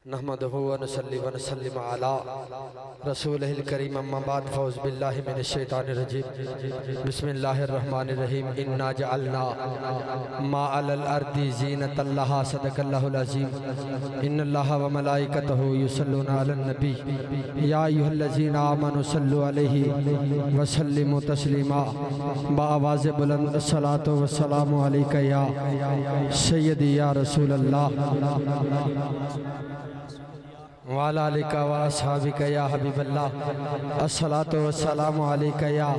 नहमदुहु व नसल्ली व नसल्लिम अला रसूलिहिल करीम अम्मा बाद फौज़ बिल्लाहि मिनश शैतानिर रजीम बिस्मिल्लाहिर रहमानिर रहीम इन्ना जअलना मा अलल अर्दि ज़ीनतल लहा सदक़ल्लाहुल अज़ीम इन्नल्लाहा व मलाइकतहु युसल्लूना अलन नबी या अय्युहल्लज़ीना आमनु सल्लु अलैहि व सल्लिमु तस्लीमा बाआवाज़ बुलंद अस्सलातु वस्सलामु अलैका या सय्यदी या रसूलल्लाह वाला अलिका व अस्हाबिका या हबीबल्लाह अस्सलातु वस्सलामु अलैका या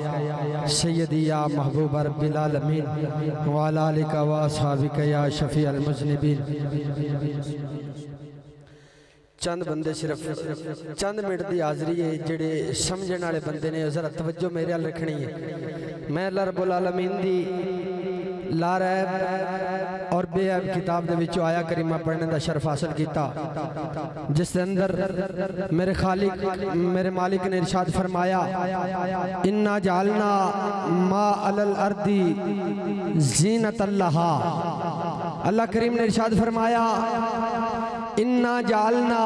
सय्यदी या महबूब रब्बिल आलमीन वाला अलिका व अस्हाबिका या शफी अल मुज़निबीन। चंद बंदे सिर्फ चंद मिनट की हाज़री है जेड़े समझने वाले बंदे ने जरा तवज्जो मेरे अल रखनी है। मैं अल्लाह रब्बुल आलमीन दी ला रैब और बेअब किताब दे विचों आया करीमा पढ़ने का शर्फ हासिल किया जिस अंदर मेरे खालिक मेरे मालिक ने इरशाद फरमाया इन्ना जालना मा अलल अर्दी ज़ीनतल लहा। अल्लाह करीम ने इरशाद फरमाया इन्ना जालना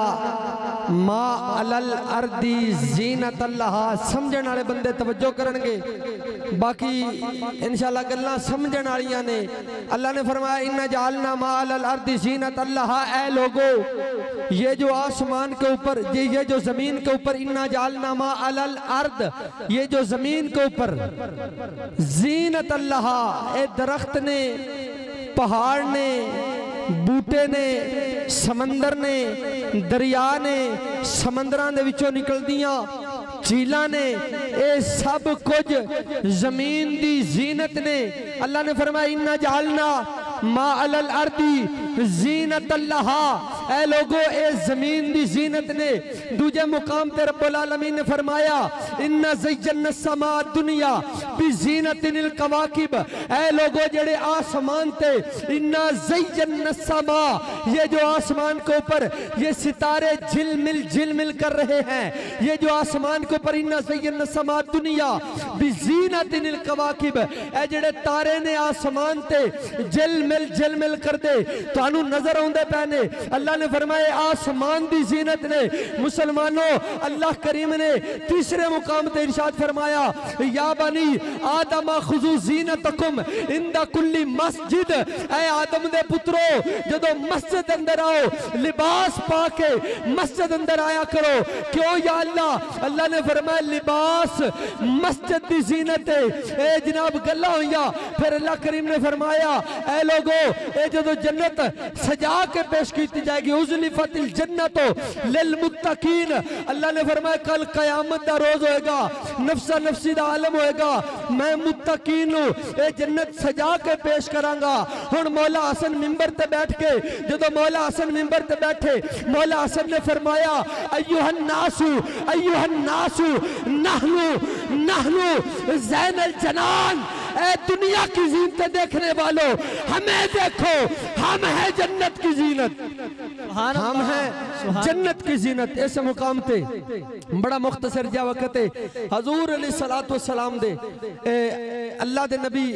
मा अलल अर्दी ज़ीनतल लहा। समझने वाले बंदे तवज्जो करनगे, बाकी इंशाअल्लाह गल्लां समझने वालियां ने। अल्लाह ने फरमाया इन्ना जालना मा अलल अर्दी ज़ीनतल लहा। ऐ लोगो ये जो आसमान के ऊपर ये जो जमीन के ऊपर इन्ना जालना मा अलल अर्द ये जो जमीन के ऊपर ज़ीनतल लहा ए दरख्त ने, पहाड़ ने, बूटे ने, समंदर ने, दरिया ने, समंदरां दे विचों निकलदियां झीलां ने, ये सब कुछ जमीन दी जीनत ने। अल्लाह ने फरमाया इन्ना जालना मा अलल अर्दी ज़ीनतल लहा। ऐ लोगो ए जमीन दी जीनत ने। दूजे मुकाम पे रब्बुल आलमीन ने फरमाया इन्ना ज़य्यना समा दुनिया बिज़ीनतिल कवाकिब। ऐ लोगो जेड़े आसमान ते इन्ना ज़य्यना समा ये जो आसमान के ऊपर ये सितारे झिलमिल कर रहे हैं, ये जो आसमान के ऊपर इन्ना ज़य्यना समा दुनिया बिज़ीनतिल कवाकिब ए जेड़े तारे ने आसमान ते झिलमिल कर दे तानू नजर आउंदे पैने। अल्लाह ने फरमाया आसमान दी जीनत ने। मुसलमानों अल्लाह करीम ने तीसरे मुकाम ते इरशाद फरमाया या बनी आदम खुजू जीनतकुम इंदा कुल्ली मस्जिद। ऐ आदम दे पुत्रो जदों मस्जिद अंदर आओ लिबास पाके मस्जिद अंदर आया करो। क्यों या अल्लाह? अल्लाह ने फरमाया लिबास मस्जिद दी जीनत है। ए जनाब गल्ला होइया फिर अल्लाह करीम ने फरमाया ऐ लोगो ए जदों जन्नत सजा के पेश की जाएगी उज़लिफतिल जन्नतो लिल मुत्तकीन। अल्लाह ने फरमाया कल कयामत दा रोज होएगा, नफ्सा नफ्सी दा आलम होएगा, मैं मुत्तकीन हूं ए जन्नत सजा के पेश करांगा। हुण मौला हसन मिंबर ते बैठ के जदों मौला हसन मिंबर ते बैठे मौला हसन ने फरमाया अय्युहन नासु नहनु ज़ैनुल जनान। ए दुनिया की जीनत देखने वालों हमें देखो, हम हैं जन्नत की जीनत, हम हैं जन्नत की जीनत। ऐसे मुकाम ते बड़ा मुख्तसर जा वक्त है हजूर अलैहिस्सलातु वस्सलाम दे अल्लाह दे नबी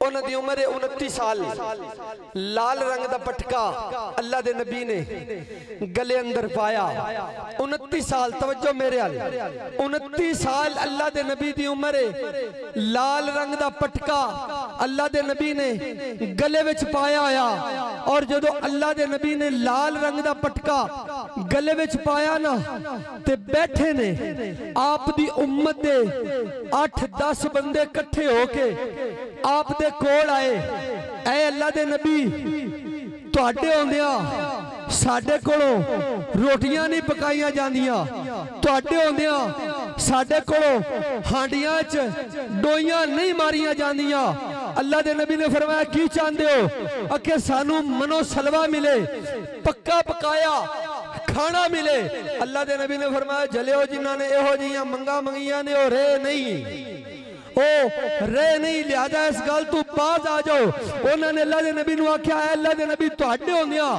उन्हां दी उम्र 29 साल। लाल रंग दा पटका अल्लाह दे नबी ने गले अंदर पाया। 29 साल तवज्जो मेरे अल 29 साल अल्लाह दे नबी दी उम्र है। लाल रंग दा पटका अल्लाह दे नबी ने गले विच पाया होया। और जदों अल्लाह दे नबी ने लाल रंग दा पटका गले विच पाया ना ते बैठे ने आप दी उम्मत दे 8-10 बंदे इकट्ठे होके आप दे कोल आए। ऐ अल्लाह दे नबी तुहाडे होंदिया साडे कोलों रोटियां नहीं पकाईयां जांदियां, तुहाडे होंदिया साडे कोलों हांडियां च डोइयां नहीं मारियां जांदियां। अल्लाह दे नबी ने फरमाया की चाहते हो? अके सानू मनो सलवा मिले, पक्का पकाया खाना मिले। अल्लाह दे नबी ने फरमाया जलियो जिन्हां ने इहो जिहियां मंगा मंगियां ने हो रहे नहीं। ओ रह नहीं, लिहाजा इस गल तू बाज आ जाओ। उन्होंने अल्लाह के नबी आख्या है अल्लाह के नबी तुहाडे होंदिया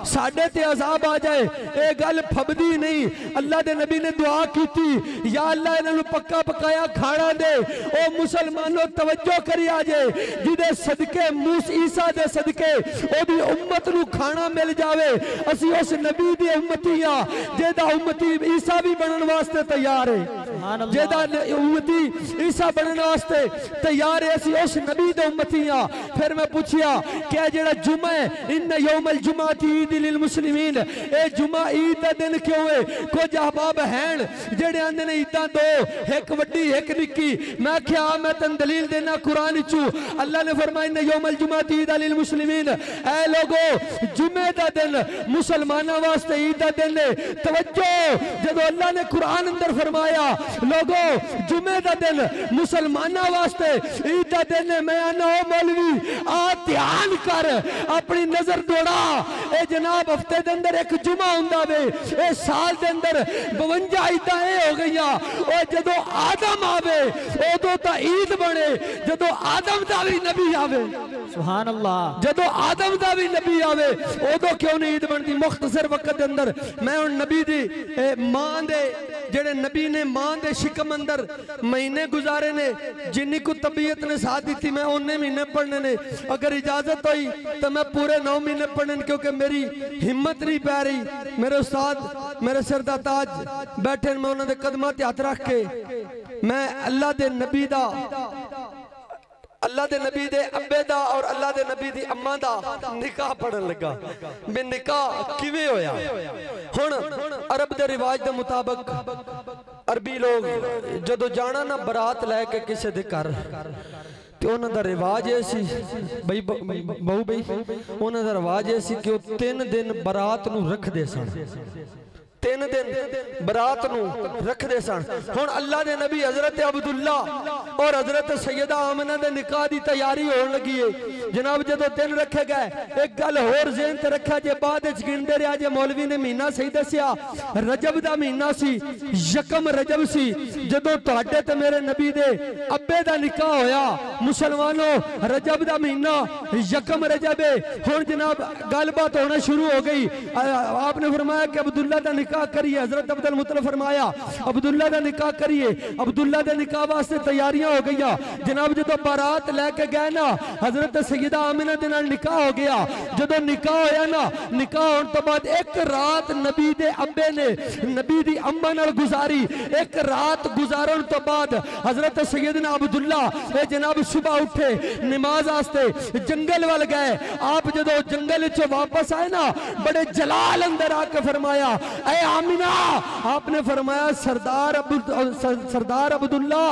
साडे ते अजाब आ जाए, ये गल फबदी नहीं। अल्लाह के नबी ने दुआ की, या अल्लाह इन्होंने पक्का पकाया खाना दे। ओ मुसलमानों तवज्जो करी आ जाए, जिदे सदके मूसा ईसा दे सदके ओदी उम्मत नू खाना मिल जावे। असी उस नबी दी उम्मती हां जेदा उम्मती ईसा भी बनने वास्ते तैयार है, जेदा उम्मती ईसा बनने वास्ते तैयार है। असी उस नबी दे उम्मती हां। फिर मैं पूछया क्या जेड़ा जुमा है, इन यौमल जुमाती ईद लिल मुस्लिमीन, ए जुमा ईद दा दिन क्यों है? कुछ अहबाब हैं जेड़े आंदे ने ईदां दो, एक वड्डी एक निक्की। मैं क्या मैं तन दलील देना कुरान चू। अल्लाह ने फरमाया इन यौमल जुमाती ईद लिल मुस्लिमीन, ए लोगो जुमे दा दिन मुसलमानां वास्ते ईद दा दिन है। तवज्जो, जदों अल्लाह ने कुरान अंदर फरमाया लोगो जुमे दा दिन मुसलमानां वास्ते ईद दा दिन है, मैं आना ओ मौलवी आ ध्यान कर, अपनी नजर दौड़ा। ए जनाब हफ्ते दे अंदर एक जुमा हुंदा वे, ए साल दे अंदर 52 ईदां हो गई। और जदों आदम आवे उदों तां ईद बने, जदों आदम दा भी नबी आवे, सुभान अल्लाह, जदों आदम दा भी नबी आवे उदों क्यों नहीं ईद बनती? मुख्तसर वक्त दे अंदर मैं हुण नबी दी मां दे जेड़े नबी ने मां दे शिकम अंदर महीने गुजारे ने, जिन्नी को तबीयत ने साथ दी मैं उन्ने महीने पढ़ने ने। अगर इजाजत हुई तो मैं पूरे 9 महीने पढ़ने, क्योंकि मेरी हिम्मत नहीं पै रही। मेरे उस्ताद मेरे सिर दा ताज बैठे, मैं उन्होंने कदमां ते हथ रख के मैं अल्लाह दे नबी दा, अल्लाह दे नबी दे अब्बे दा और अल्लाह दे नबी दी अम्मा दा निकाह पढ़न लगा। बे निकाह किवें होया? हुण अरब दे रिवाज दे मुताबिक अरबी लोग जदों जाना ना बरात लैके किसी दे घर, तो उन्हों का रिवाज यह सी बई बहु बई उन्हों का रिवाज यह सी कि वो 3 दिन बरात नू रखते सन, 3 दिन बरात नू रखते सन। हुण अल्लाह दे नबी हजरत अब्दुल्ला और हजरत सैयदा आमना दे निकाह की तैयारी होने लगी है। जनाब जदों दिन रखे गए, एक गल होर ज़हन ते रखा जे, बाद गिनते रहा जे, मौलवी ने महीना सही दसिया रजब दा महीना सी, यकम रजब सी जदों तुहाडे ते मेरे नबी दे अब्बे दा निकाह होया। मुसलमानों रजब दा महीना यकम रजब है। हुण जनाब गलबात होना शुरू हो गई। आपने फरमाया कि अब्दुल्ला दा निकाह करिए। हजरत अब्दुल मुतल्लिब फरमाया अब्दुल्ला दा निकाह करिए। अब्दुल्ला दे निकाह वास्ते तैयारियां हो गई। जनाब जदों बारात लैके गए ना, हजरत सैयदा आमिना दे नाल निकाह हो गया। जदों निकाह होया ना, निकाह होने तो बाद एक रात नबी दे अब्बे ने नबी दी अम्मा नाल गुजारी। एक रात गुजारन तो बाद हजरत सैयदना अब्दुल्ला जनाब सुबह उठे नमाज वास्ते जंगल वाल गए। आप जदों जंगल चो वापस आए ना, बड़े जलाल अंदर आके फरमाया ऐ आमिना, आपने फरमाया सरदार अब्दुल्ला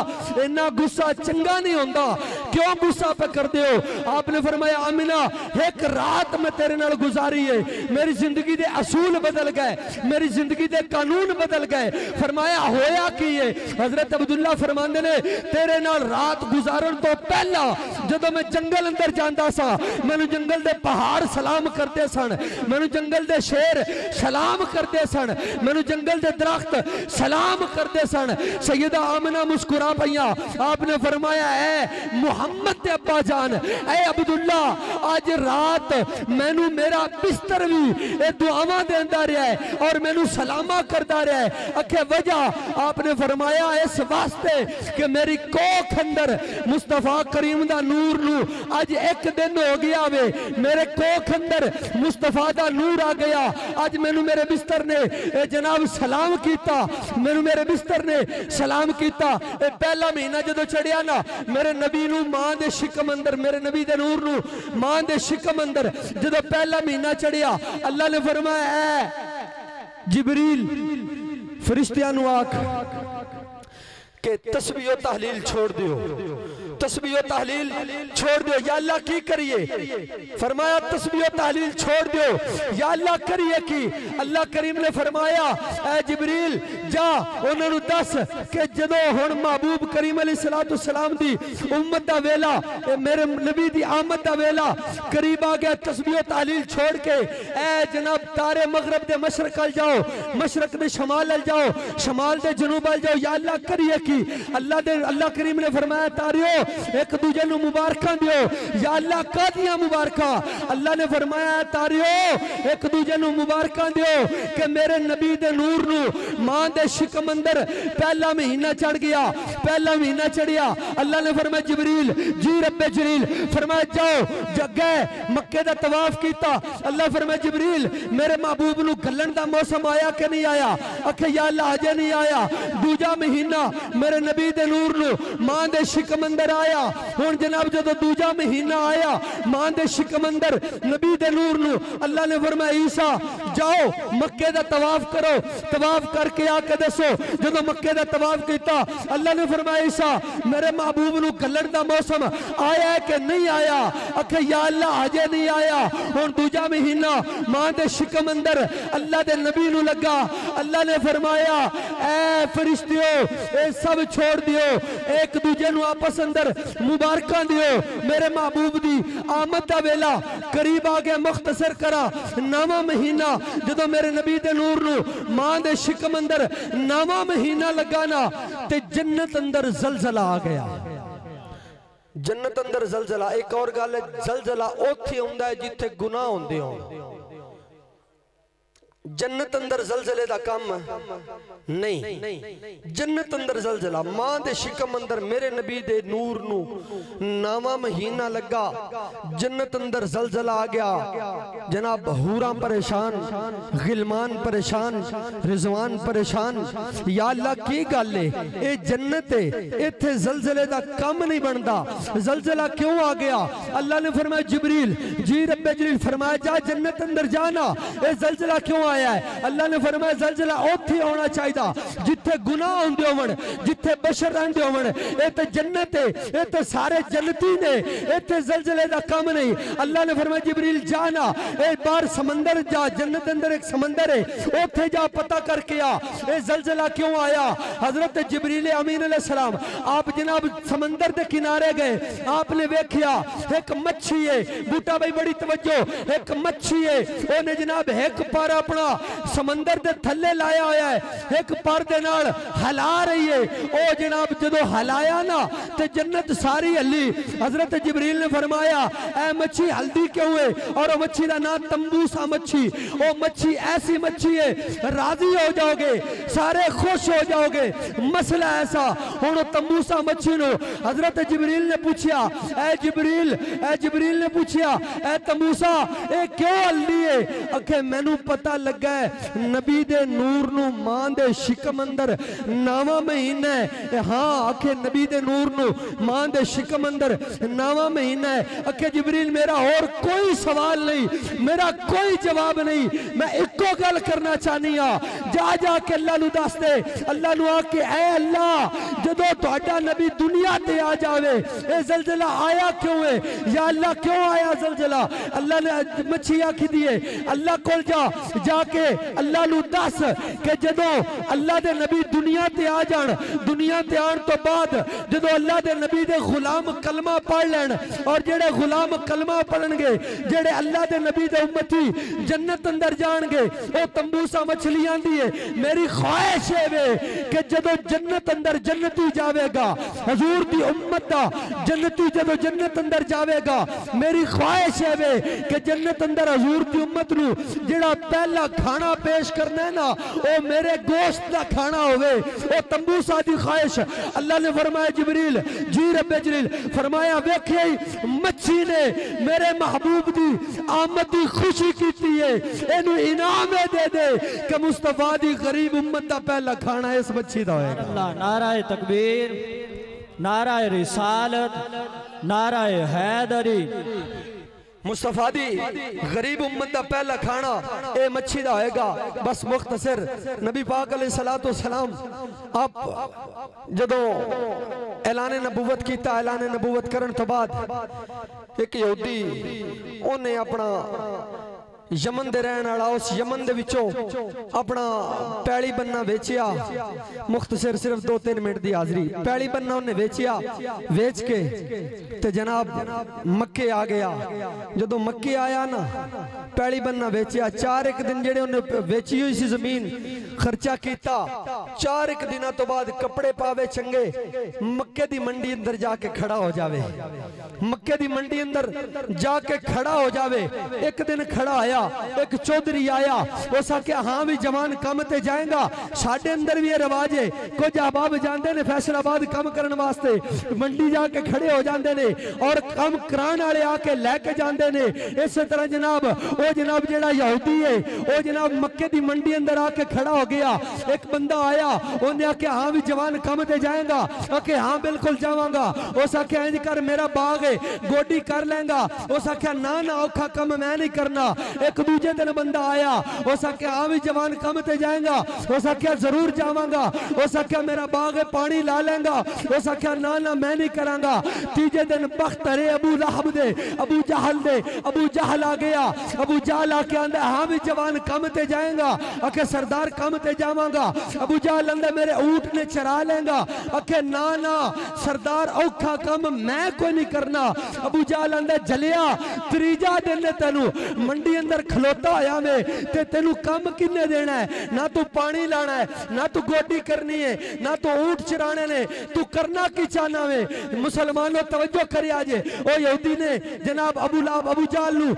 इन्ना गुस्सा चंगा नहीं होंदा, क्यों गुस्सा पे करते हो? आपने फरमाया आमिना एक रात मैं तेरे नाल गुजारी है, मेरी जिंदगी दे असूल बदल गए, मेरी जिंदगी दे कानून बदल गए। फरमाया होया की है? हजरत अब्दुल्ला फरमांदे ने तेरे नाल रात गुजारन तो पहला जदों मैं जंगल अंदर जांदा सा, मैनू जंगल दे पहाड़ सलाम करते सन, मैनू जंगल दे शेर सलाम करते सन, मैनू जंगल दे दरख्त सलाम करते सन। सैयदा आमिना मुस्कुरा पईयां। आपने फरमाया है मुहम्मद ते अब्बा जान, ऐ अब्दुल्ला आज रात मैनू मेरा बिस्तर भी ए दुआवां देंदा रहा है और मैनू सलामा करता रहा है। अखे वजह आपने फरमाया इस वास्ते कि मेरी कोख अंदर मुस्तफा करीम दा नूर नू आज एक दिन हो गया वे, मेरे कोख अंदर मुस्तफा दा नूर आ गया। आज मैनू मेरे बिस्तर ने जनाब सलाम किया, मैनू मेरे बिस्तर ने सलाम किया। पहला महीना जदों चढ़िया ना, मेरे नबी नू मां दे शिकम अंदर, मेरे नबी दे नूर नू मां दे शिकम अंदर जदों पहला महीना चढ़िया, अल्लाह ने फरमाया ऐ जिबरील फरिश्तियां नू आख के तस्बीह तहलील छोड़ दियो। तस्बीह तहलील छोड़ दो। या अल्लाह की करिए? फरमाया तस्बीह तहलील छोड़ दो। या अल्लाह करिए की? अल्लाह करीम ने फरमाया ऐ जिबरील जा उन्होंने दस कि जदों हुण महबूब करीम अलैहिस्सलाम दी उम्मत दा वेला, मेरे नबी दी आमद दा वेला करीब आ गया, तस्बीह तहलील छोड़ के ऐ जनाब तारे मगरब दे मशरक अल जाओ, मशरक दे शमाल अल जाओ, शमाल दे जनूब अल जाओ। या अल्लाह करिए की? अल्लाह करीम ने फरमाया तारियो एक दूजे नु मुबारकां दियो। या अल्लाह कादियां मुबारकां? अल्लाह ने फरमाया तारियो एक दूजे नु मुबारकां दियो कि मेरे नबी दे नूर नु मां दे शिकम अंदर पहला महीना चढ़ गया, पहला महीना चढ़िया। अल्लाह ने फरमाया जिबरील जी रब्बे जलील फरमाया जाओ जगे मक्के दा तवाफ कीता। अल्लाह फरमाया जिबरील मेरे महबूब नु गलन दा मौसम आया कि नहीं आया? आखे या अल्लाह अजे नहीं आया। दूजा महीना मेरे नबी दे नूर नु मां दे शिकम अंदर आया। हुण जनाब जदों दूजा महीना आया मां दे शिकम अंदर नबी दे नूर नु अल्लाह ने फरमाया ईसा जाओ मक्के दा तवाफ करो, तवाफ करके आके दसो। जदों मक्के दा तवाफ कीता अल्लाह ने फरमाया ईसा मेरे महबूब नु गलन दा मौसम आया है कि नहीं आया? आखे या अल्लाह अजे नहीं आया। हुण दूजा महीना मां दे शिकम अंदर अल्लाह दे नबी नु लगा। अल्लाह ने फरमाया ऐ फरिश्तियों ए सब छोड़ दियो, एक दूजे नु आपस अंदर मुबारकां दियो। मेरे महबूब दी आमद दा वेला करीब आ गया। मुख्तसर करा नवा महीना जदों मेरे नबी दे नूर नु मां दे शिकम अंदर नवा महीना लगा ना ते जन्नत अंदर जलजला आ गया। जन्नत अंदर जलजला। एक और गल है जलजला उत्थे हुंदा है जिथे गुनाह हुंदे हो। जन्नत अंदर जलजले दा काम नहीं। जन्नत अंदर जलजला मां दे शिकम अंदर मेरे नबी दे नूर नु नवा महीना लगा, जन्नत अंदर जलजला आ गया। जनाब हूरा परेशान, गिलमान परेशान, रिजवान परेशान। या अल्लाह की गल है ए जन्नत है, इत्थे जलजले दा काम नहीं बनदा। जलजला क्यों आ गया? अल्लाह ने फरमाया जिबरील जी रब्बे जलील फरमाया जा जन्नत अंदर जाना। ए जलजला क्यों आया है? अल्लाह ने फरमाया जलजला उत्थे होना चाहिए जिथे गुनाह होंदे होवन, जिथे बशर रहंदे होवन। ए ते जन्नत है, ए ते सारे जन्नती ने, इत्थे जलजले दा काम नहीं। अल्लाह ने फरमाया जिबरील जाना ए बाहर समंदर जा, जन्नत अंदर एक समंदर है उत्थे जा पता करके आ ए जलजला क्यों आया। हजरत जिबरील अमीन अलैहिस्सलाम आप जनाब समंदर दे किनारे गए, आपने वेख्या एक मच्छी है। बूटा भाई बड़ी तवज्जो, एक मच्छी है ओने जनाब एक पर अपना समंदर दे थल्ले लाया होया है, एक पर दे नाल हिला रही है। ओ जनाब जदों हिलाया ना ते जन्नत सारी हली। हजरत जिबरील ने फरमाया ऐ मच्छी हल्दी क्यों है? और ओ मच्छी दा नाम तंबूसा मच्छी। ओ मच्छी ऐसी मच्छी है राजी हो जाओगे, सारे खुश हो जाओगे। मसला ऐसा हुण तंबूसा मच्छी नु हजरत जिबरील ने पूछया ऐ जिबरील ने पूछया ऐ तंबूसा ए क्यों हल्दी है? आखे मैनू पता लगा है नबी दे नूर नु मां दे शिकम अंदर नवा महीना है। हाँ आखे नबी दे नूर नु मां दे शिकम अंदर नवा महीना है। आखे जिबरील मेरा और कोई सवाल नहीं, मेरा कोई जवाब नहीं, मैं इको गल करना चाहनी हाँ। जा जा के अल्लाह नु दस दे। अल्लाह नु आके ऐ अल्लाह जदों तुहाडा नबी दुनिया ते आ जावे ए जलजला आया क्यों है? या अल्लाह क्यों आया जलजला? अल्लाह ने मच्छी आखी दी है अल्लाह कोल जा, जाके अल्लाह नु दस कि जदों अल्लाह दे नबी दुनिया ते आ जान, दुनिया ते आन तो बाद जदों अल्लाह दे नबी दे गुलाम कलमा पढ़ लैन और जेड़े गुलाम कलमा पढ़नगे, जेड़े अल्लाह दे नबी दे उम्मती जन्नत अंदर जाणगे। ओ तंबूसा मछली आंदी है मेरी ख्वाहिश है वे कि जदों जन्नत अंदर जन्नती जावेगा, हजूर दी उम्मत दा जन्नती जदों जन्नत अंदर जावेगा, मेरी ख्वाहिश है वे कि जन्नत अंदर हजूर दी उम्मत नु जेड़ा पहला खाना पेश करना है ना ओ मेरे गोश्त का खाना होवे। ओ तंबूसा दी ख्वाहिश। अल्लाह ने फरमाया जिबरील जी रब्बे जलील फरमाया वेखे मच्छी ने मेरे महबूब दी आमद दी खुशी कीती है, इनू इनाम दे दे कि मुस्तफा दी गरीब उम्मत दा पहला खाना इस मच्छी दा होएगा। अल्लाह नाराए तकबीर, नाराए रिसालत, नाराए हैदरी। मुस्तफा दी गरीब उम्मत का पहला खाना ये मच्छी का होएगा। बस मुख्तसर नबी पाक अलैहिस्सलातु वस्सलाम आप जदों ऐलान नबूवत किया, ऐलान नबूवत करने तो बाद एक यहूदी उन्हें अपना यमन दे रहने वाला उस यमन दे विचों अपना पैली बन्ना बेचिया। मुख्तसर सिर्फ 2-3 मिनट की हाजरी। पैली बन्ना उन्हें बेचिया, बेच के ते जनाब मक्के आ गया। जदों मक्के आया ना पैली बन्ना बेचिया, 4 दिन जेड़े उन्हें बेची हुई सी जमीन खर्चा किया। 4 दिनों तो बाद कपड़े पावे चंगे, मक्के दी मंडी अंदर जाके खड़ा हो जावे। मक्के दी मंडी अंदर जाके खड़ा हो जावे। एक दिन खड़ा आया, एक चौधरी आया, उस आख्या हाँ भी जवान कम ते जाएगा। साडे अंदर भी ये रिवाज है, कुछ अहबाब जाते हैं फैसलाबाद कम करने वास्ते, मंडी जाके खड़े हो जाते हैं और कम कराने वाले आके लैके जाते हैं। इस तरह जनाब वो जनाब जेड़ा यहूदी है वो जनाब मक्के दी मंडी अंदर आके खड़ा हो गया। एक बंदा आया, उन्हें आख्या हाँ भी जवान कम ते जाएगा। आखे हाँ बिल्कुल जावांगा। उस आख्या इंज कर मेरा बाग है गोडी कर लेंगा। उस आख्या ना ना औखा कम मैं नहीं करना। एक दूजे दिन बंदा आया, उस आख्या हाँ भी जवान कम ते जाएगा। उस आख्या जरूर जावांगा। उस आख्या मेरा बाग है पानी ला लेंगा। उस आख्या ना ना मैं नहीं करांगा। तीजे दिन बख्तरे अबू लहब दे अबू जहल आ गया। अबू जहल आके आंदा हाँ भी जवान कम ते जाएगा। आखे सरदार कम ते जावांगा। अबू जहल आंदा मेरे ऊंट ने चरा लेंगा। आखे ना ना सरदार औखा कम मैं कोई नहीं करना। अबू जहल आंदा जलिया त्रीजा दिन तेनू मंडी अंदर खलोता होया वे ते तेनू कम किन्ने देना है? ना तू पानी लाना है, ना तू गोडी करनी है, ना तू ऊंट चराने ने, तू करना की चाहना वे? मुसलमानों तवज्जो करे आजे। ओ यहूदी ने जनाब अबू जहल नू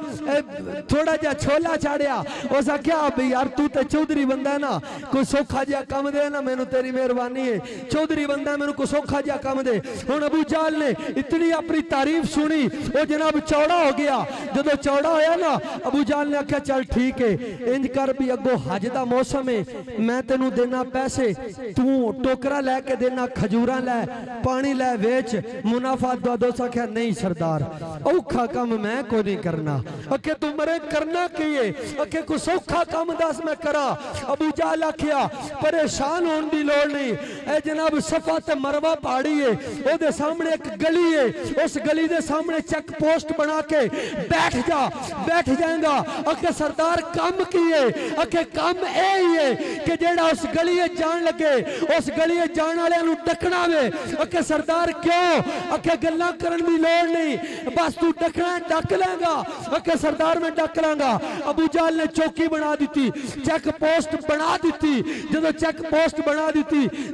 थोड़ा जा छोला चाड़िया। उस आख्या यार तू तो चौधरी बंदा है ना, कोई सौखा जिहा कम दे ना, मैनू तेरी मेहरबानी है, चौधरी बंदा है, मैनू कोई सौखा जिहा कम दे। हुण अबू जहल ने इतनी अपनी तारीफ सुनी, वो जनाब चौड़ा हो गया। जदों चौड़ा होया ना अबू जहल ने आख्या चल ठीक है, इंज कर भी अगो हज दा मौसम है, मैं तेनू देना पैसे, तू टोकरा लैके देना, खजूरा लै पानी लै वेच मुनाफा दो। दोस्त आख्या नहीं सरदार औखा कम मैं कोई नहीं करना। आखे तू मरे करना की है? आखे कोई सौखा कम दस मैं करा। अबू जहल आख्या परेशान होने की लोड़ नहीं, ए जनाब सफा ते मरवा पहाड़ी है, ओदे सामने एक गली है, उस गली दे सामने चेक पोस्ट बना के बैठ जाएगा। आखे सरदार कम की है? आखे कम ए ही है कि जेड़ा उस गली जान लगे उस गली जान वाले डकना वे। आखे सरदार क्यों? आखे गल्लां करन दी लोड़ नहीं, बस तू डकना डक लेगा। आखे सरदार मैं डक लांगा। अबू जहल ने चौकी बना दी, चेक पोस्ट बना दी। जदों चेक पोस्ट बना दी,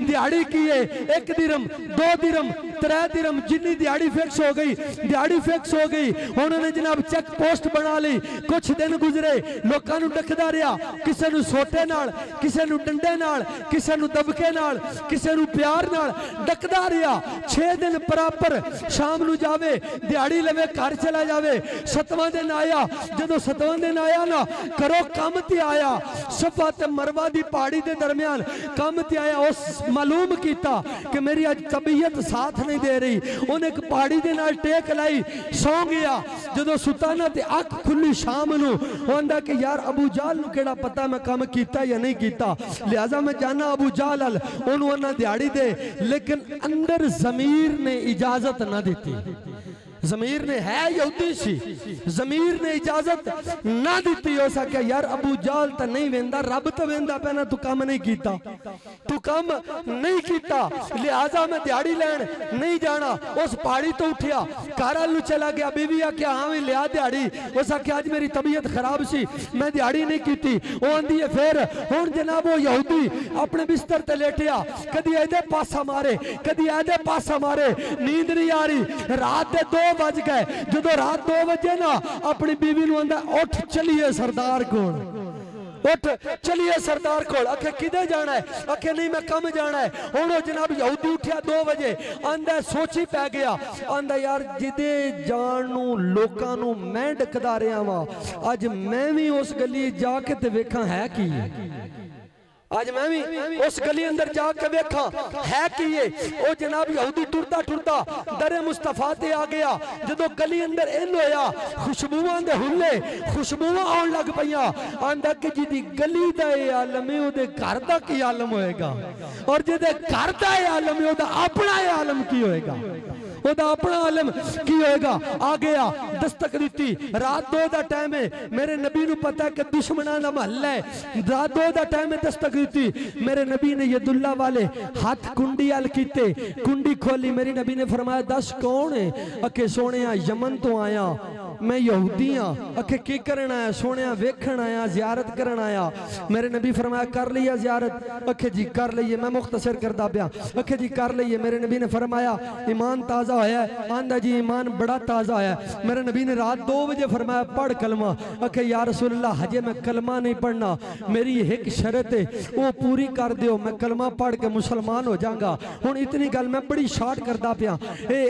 दिहाड़ी की है 1 दिरहम 2 दिरहम 3 दिरहम, जिन्नी दिहाड़ी फिक्स हो गई, दिहाड़ी फिक्स हो गई। उन्होंने जनाब चेक पोस्ट बना ली। कुछ दिन गुजरे, लोगों नू डकदा रहा, किसी नू सोटे नाल, किसी नू डंडे नाल, किसी नू दबके नाल, किसी नू प्यार नाल डकदा रहा। 6 दिन बराबर शाम नू जावे, दिहाड़ी लवे, घर चला जावे। 7वां दिन आया, जदों 7वां दिन आया ना करो कम ते आया, सफा ते मरवा दी पहाड़ी दे दरमियान कम ते आया। उस मालूम किया कि मेरी अज तबीयत साथ नहीं दे रही। उन्हें एक पहाड़ी दे नाल टेक लाई, सौ गया। जदों सुता ना ते अख खुली शाम नू आंदा कि यार अबू जहल नू केड़ा पता मैं काम किया या नहीं किया, लिहाजा मैं जाना अबू जहल उन्होंने दिहाड़ी दे। लेकिन अंदर जमीर ने इजाजत ना दी। जमीर ने है यहूदी सी, जमीर ने इजाजत ना दी। हो सके यार अबू जहल तो नहीं वेंदा, रब तो वेंदा पैना, तू काम नहीं किया, तू काम नहीं किया, लिहाजा मैं दिहाड़ी लैन नहीं जाना। उस पहाड़ी तो उठिया, घर वाल चला गया। बीवी आख्या हाँ भी लिया दिहाड़ी। उस आख्या अज मेरी तबीयत खराब सी, मैं दिहाड़ी नहीं की। वो आंदी है फिर हुण जनाब वो यहूदी अपने बिस्तर ते लेटिया, कदी एदे पासा मारे, कदी एदे पासा मारे, नींद नहीं आ रही। रात दे 2 बज गए। जदों रात 2 बजे ना अपनी बीवी नू आंदा उठ चलिए सरदार कोल, उठ चलिए सरदार कोल। आखे किधे जाना है? आखे नहीं मैं कम जाना है। हुण ओ जनाब यहूदी उठिया 2 बजे, आंदा सोची पै गया, आंदा यार जिदे जान नू लोकां नू मैं डकदा रहा वां, अज मैं भी उस गली जाके ते वेखां है की। आज मैं भी उस गली अंदर जाके वेखा है कि ये ओ जनाब यहूदी टुरदा टुरदा दरे मुस्तफा ते आ गया। जदों गली अंदर इन होया खुशबूआं दे हुल्ले खुशबूआं आउण लग पईयां। आंदा कि जिदी गली दा ए आलम है ओदे घर दा की आलम होएगा, और जिदे घर दा ए आलम है ओदा अपना ए आलम की होएगा, ओदा अपना आलम की होएगा। आ गया दस्तक दी, रात 2 दा टाइम है। मेरे नबी नू पता है कि दुश्मनां दा महल है। रात 2 दा टाइम है, दस्तक दी। मेरे नबी ने यदुल्ला वाले हाथ कुंडी अल कीते, कुंडी खोली। मेरे नबी ने फरमाया दस कौन है? अखे सोने यमन तो आया, मैं यहूदी हाँ। अखे की करन आया? सोने वेखण आया, जियारत करन आया। मेरे नबी फरमाया कर लिया जियारत? अखे जी कर लीए। मैं मुख्तसर करदा पिया। अखे जी कर लीए। मेरे नबी ने फरमाया ईमान ताज़ा होया? आंदा जी ईमान बड़ा ताज़ा होया। मेरे नबी ने रात 2 बजे फरमाया पढ़ कलमा। अखे या रसूलल्लाह हजे मैं कलमा नहीं पढ़ना, मेरी एक शर्त है वो पूरी कर दियो, मैं कलमा पढ़ के मुसलमान हो जाऊंगा। हुण इतनी गल मैं बड़ी शार्ट करदा पिया।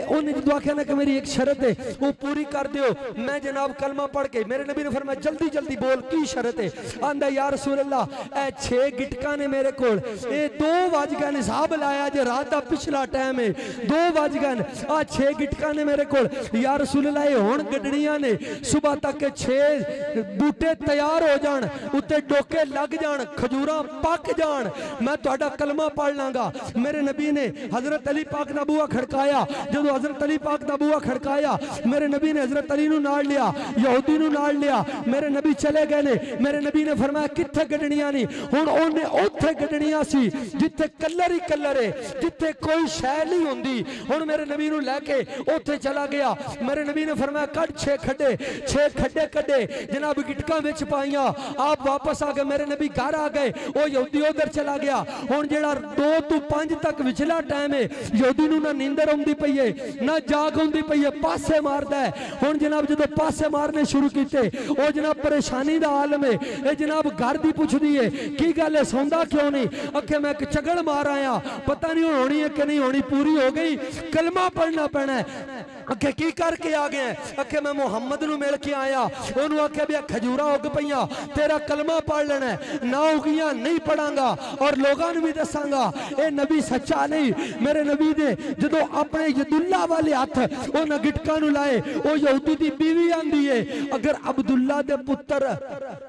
उन्हें जो आख्या ना कि मेरी एक शर्त है वो पूरी कर दियो, मैं जनाब कलमा पढ़ के। मेरे नबी ने फरमाया जल्दी जल्दी बोल की शर्त है? आंदा या रसूलल्लाह ए 6 गिटका ने मेरे कोल, ए 2 बज गए हिसाब लाया जे रात का पिछला टाइम है 2 बज गए। आ 6 गिटका ने मेरे कोल। या रसूलल्लाह ये हुण गड्डणियां ने, सुबह तक के 6 बूटे तैयार हो जान, उत्ते डोके लग जान, खजूरा पक जान, मैं तुहाडा कलमा पढ़ लांगा। मेरे नबी ने हजरत अली पाक दा बूहा खड़काया। जदों हजरत अली पाक दा बूहा खड़काया, मेरे नबी ने हजरत अली नू नाल लिया, यहूदी नू नाल लिया। मेरे नबी चले गए ने। मेरे नबी ने फरमाया कित्थे गड्डणियां नहीं? हुण ओने ओथे गड्डणियां सी जिथे कलर ही कलर है, जिथे कोई शै नहीं हुंदी। हुण मेरे नबी नू लैके ओथे चला गया। मेरे नबी ने फरमाया कड 6 खड्डे, 6 खड्डे कड्डे, जनाब गिटकां विच पाईयां। आप वापस आ गए। मेरे नबी घर आ गए। ओ यहूदी उधर चला गया। हुण जेड़ा 2 तो 5 तक विचला टाइम है, यहूदी नू ना नींदर आउंदी पई है ना जाग आउंदी पई है, पासे मारदा है। हुण जनाब जदों पासे मारने शुरू कीते, ओ जनाब परेशानी दा आलम है। ए जनाब घर दी पुछदी है की गल है, सौंदा क्यों नहीं? अखे मैं एक चगड़ मार आया, पता नहीं होनी है कि नहीं होनी, पूरी हो गई, कलमा पढ़ना पैना है। अखे की करके आ गए? अखे मैं मुहम्मद नू मिल के आया। ओनू आख्या भी खजूरा उग पईयां, तेरा कलमा पढ़ लेना है। ना उगियां नहीं पढ़ांगा और लोगों भी दसांगा ए नबी सच्चा नहीं। मेरे नबी ने जदों अपने यदुल्ला वाले हाथ उन्हां गिटकां नू लाए, ओ यहूदी दी बीवी आंदी है अगर अब्दुल्ला दे पुत्र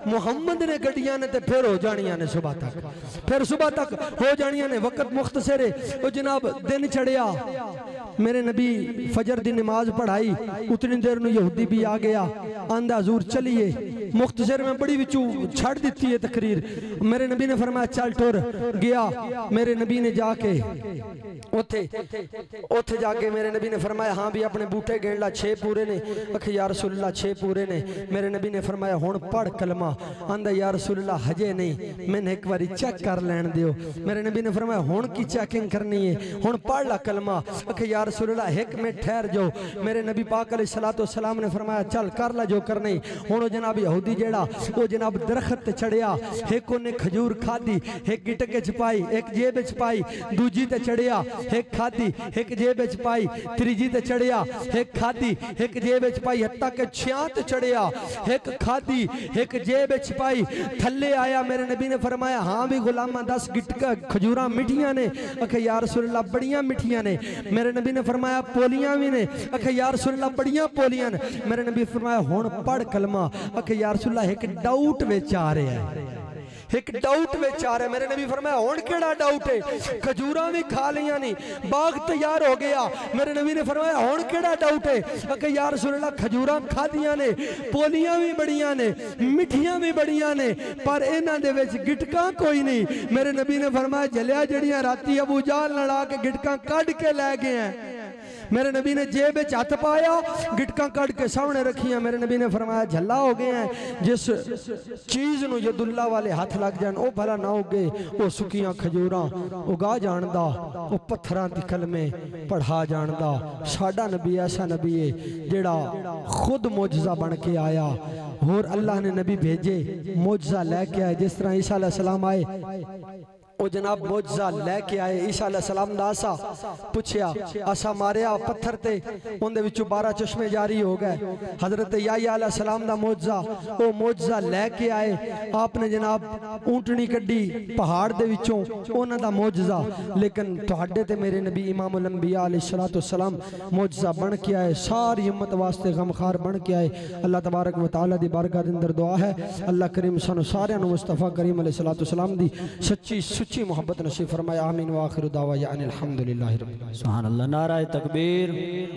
मुहम्मद ने गड्डियां ने ते फिर हो जानियां ने, सुबह तक फिर सुबह तक हो जानियां ने। वक्त मुख्तसर है। ओ जनाब दिन चढ़िया, मेरे नबी फजर दी नमाज पढ़ाई, उतनी देर नू यहूदी भी आ गया। आंदा हजूर चलिए। मुख्तसर में बड़ी विचू छड़ दी है तकरीर। मेरे नबी ने फरमाया चल टुर गया। मेरे नबी ने जाके उथे जाके मेरे नबी ने फरमाया हाँ भी अपने बूटे गेण ला, 6 पूरे ने। अखे या रसूलल्लाह 6 पूरे ने। मेरे नबी ने फरमाया हुण पढ़ कलमा। आंदा या रसूलल्लाह हजे नहीं, मैंने एक बारी चेक कर लैन दियो। मेरे नबी ने फरमाया हुण की चेकिंग करनी है, हुण पढ़ ला कलमा। अखे या रसूलल्लाह एक मिनट ठहर जाओ। मेरे नबी पाक अलैहिस्सलातु वस्सलाम ने फरमाया चल कर ला जो करना ही। हुण जनाब यहूदी जेड़ा वो जनाब दरख्त चढ़िया, एक उन्हें खजूर खादी, एक गिटके च पाई, एक जेब च पाई, दूजी ते चढ़िया, एक खादी, एक जेब च पाई, तीजी ते चढ़िया, एक खादी, एक जेब च पाई, हत्ता के 6 ते चढ़िया, एक खादी, एक जेब च पाई, थल्ले आया। मेरे नबी ने फरमाया हाँ भी गुलामा 10 गिटका खजूरा मिठियां ने। अखे या रसूलल्लाह बड़ियां मिठियां ने। मेरे नबी ने फरमाया पोलियां भी ने। अखे या रसूलल्लाह बड़ियां पोलियां ने। मेरे नबी फरमाया हुण पढ़ कलमा। अखे या रसूलल्लाह एक डाउट विच आ रहा है, एक डाउट विच आ रहा है। मेरे नबी फरमाया हुण केड़ा डाउट है? खजूरा भी खा लिया नहीं, बाग तैयार हो गया। मेरे नबी ने फरमाया हुण केड़ा डाउट है? अके या रसूलल्लाह खजूरा खादियां ने, पोलियां भी बड़ियां ने, मिठियां भी बड़ियां ने, पर इन्हां दे विच गिटकां कोई नहीं। मेरे नबी ने फरमाया जलिया जड़ियां राती अबू जाल लड़ा के गिटकां कढ़ के लै गए हैं। मेरे नबी ने जेब में हाथ पाया, गिटकां कढ़ के सामने रखियां। मेरे नबी ने फरमाया झल्ला हो गए हैं जिस चीज नू यदुल्ला वाले हाथ लग जान ओ भला ना उगे। वो सुकियां खजूरां उगा जानदा, वो पत्थरां दी कलमे पढ़ा जानदा। साडा नबी ऐसा नबी है जेड़ा खुद मोजज़ा बन के आया, और अल्लाह ने नबी भेजे मोजज़ा लैके आए। जिस तरह ईसा अलैहिस्सलाम आए वो जनाब मौजज़ा लैके आए। ईसा अलैहिस्सलाम दा आसा पुछया आसा मारिया पत्थर ते उनदे विचों 12 चश्मे जारी हो गए। हजरत याह्या अलैहिस्सलाम दा मौजज़ा वो मौजज़ा लैके आए। आपने जनाब ऊंटनी कड्डी पहाड़ दे विचों उन्हां दा मौजज़ा। लेकिन तुहाडे ते मेरे नबी इमामुल अंबिया अलैहिस्सलातु वस्सलाम मौजज़ा बन के आए, सारी उम्मत वास्ते गमखार बन के आए। अल्लाह तबारक व तआला दी बारगाह दे अंदर दुआ है अल्लाह करीम सानू सारियां नू मुस्तफा करीम अलैहिस्सलातु वस्सलाम दी सच्ची सुच्ची मोहब्बत नसीब फरमाए। आमीन व आखिर दावा या अनिल हम्दुलिल्लाहि रब्बिल आलमीन। सुभान अल्लाह। नारा तकबीर।